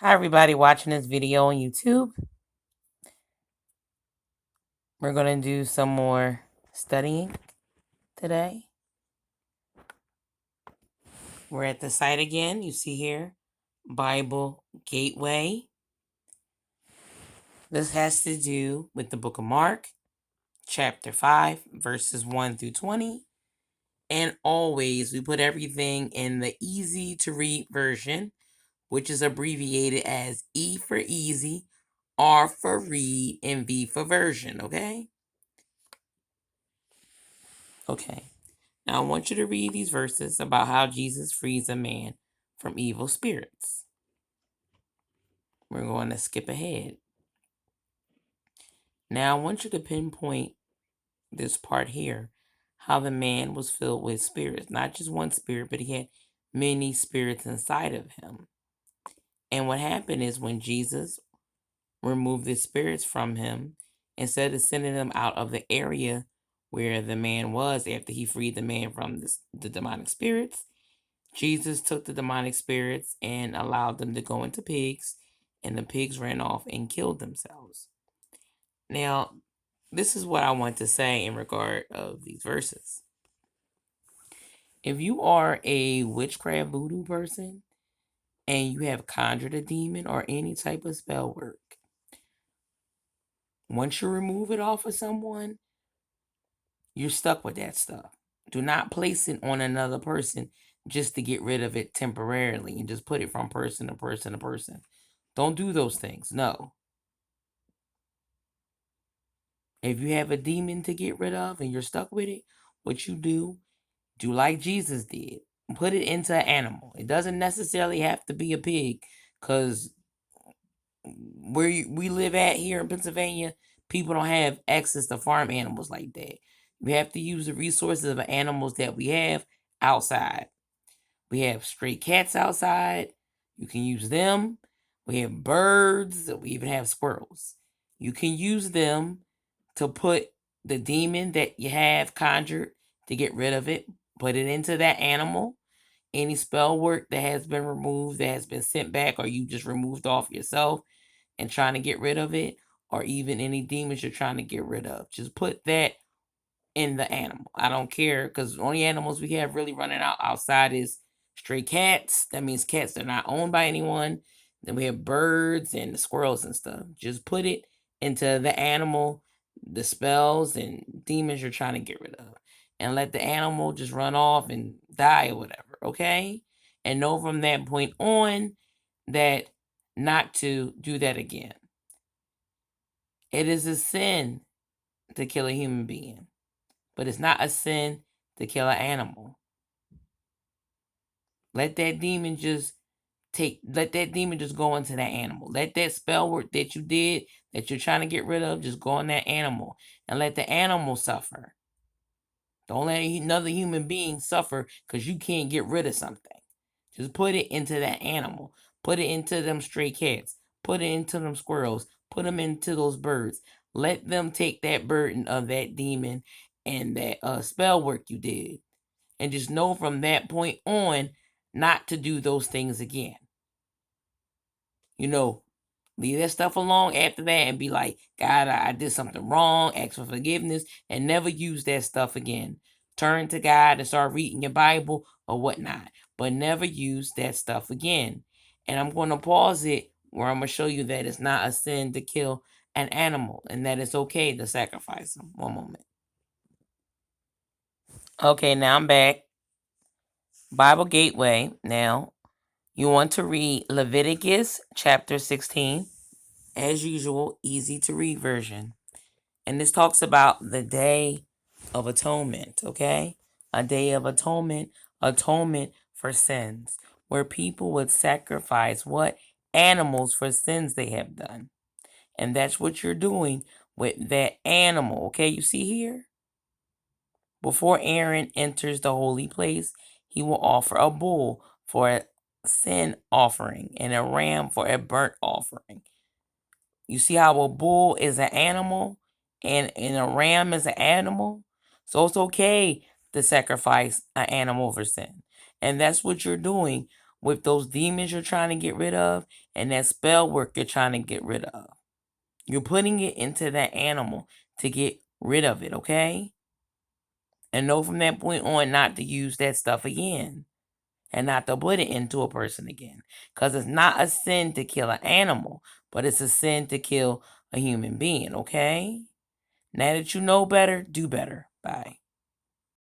Hi, everybody watching this video on YouTube. We're going to do some more studying today. We're at the site again. You see here, Bible Gateway. This has to do with the book of Mark, chapter 5, verses 1 through 20. And always, we put everything in the easy to read version, which is abbreviated as E for easy, R for read, and V for version, okay? Okay. Now I want you to read these verses about how Jesus frees a man from evil spirits. We're going to skip ahead. Now I want you to pinpoint this part here, how the man was filled with spirits, not just one spirit, but he had many spirits inside of him. And what happened is when Jesus removed the spirits from him, instead of sending them out of the area where the man was after he freed the man from the demonic spirits, Jesus took the demonic spirits and allowed them to go into pigs, and the pigs ran off and killed themselves. Now, this is what I want to say in regard of these verses. If you are a witchcraft voodoo person and you have conjured a demon or any type of spell work, once you remove it off of someone, you're stuck with that stuff. Do not place it on another person just to get rid of it temporarily and just put it from person to person to person. Don't do those things. No. If you have a demon to get rid of and you're stuck with it, what you do like Jesus did. Put it into an animal. It doesn't necessarily have to be a pig, because where we live at here in Pennsylvania, people don't have access to farm animals like that. We have to use the resources of the animals that we have outside. We have stray cats outside. You can use them. We have birds. We even have squirrels. You can use them to put the demon that you have conjured to get rid of it. Put it into that animal. Any spell work that has been removed, that has been sent back, or you just removed off yourself and trying to get rid of it, or even any demons you're trying to get rid of, just put that in the animal. I don't care, because the only animals we have really running outside is stray cats. That means cats that are not owned by anyone. Then we have birds and the squirrels and stuff. Just put it into the animal, the spells and demons you're trying to get rid of, and let the animal just run off and die or whatever, okay? And know from that point on that not to do that again. It is a sin to kill a human being, but it's not a sin to kill an animal. Let that demon just go into that animal. Let that spell work that you did, that you're trying to get rid of, just go on that animal and let the animal suffer. Don't let another human being suffer because you can't get rid of something. Just put it into that animal. Put it into them stray cats. Put it into them squirrels. Put them into those birds. Let them take that burden of that demon and that spell work you did. And just know from that point on not to do those things again. Leave that stuff alone after that and be like, God, I did something wrong. Ask for forgiveness and never use that stuff again. Turn to God and start reading your Bible or whatnot, but never use that stuff again. And I'm going to pause it where I'm going to show you that it's not a sin to kill an animal and that it's okay to sacrifice them. One moment. Okay, now I'm back. Bible Gateway. Now, you want to read Leviticus chapter 16. As usual, easy to read version. And this talks about the Day of Atonement, okay? A Day of Atonement for sins, where people would sacrifice what? Animals for sins they have done. And that's what you're doing with that animal, okay? You see here? Before Aaron enters the holy place, he will offer a bull for a sin offering and a ram for a burnt offering. You see how a bull is an animal and a ram is an animal? So it's okay to sacrifice an animal for sin. And that's what you're doing with those demons you're trying to get rid of and that spell work you're trying to get rid of. You're putting it into that animal to get rid of it, okay? And know from that point on not to use that stuff again. And not to put it into a person again. Because it's not a sin to kill an animal, but it's a sin to kill a human being, okay? Now that you know better, do better. Bye.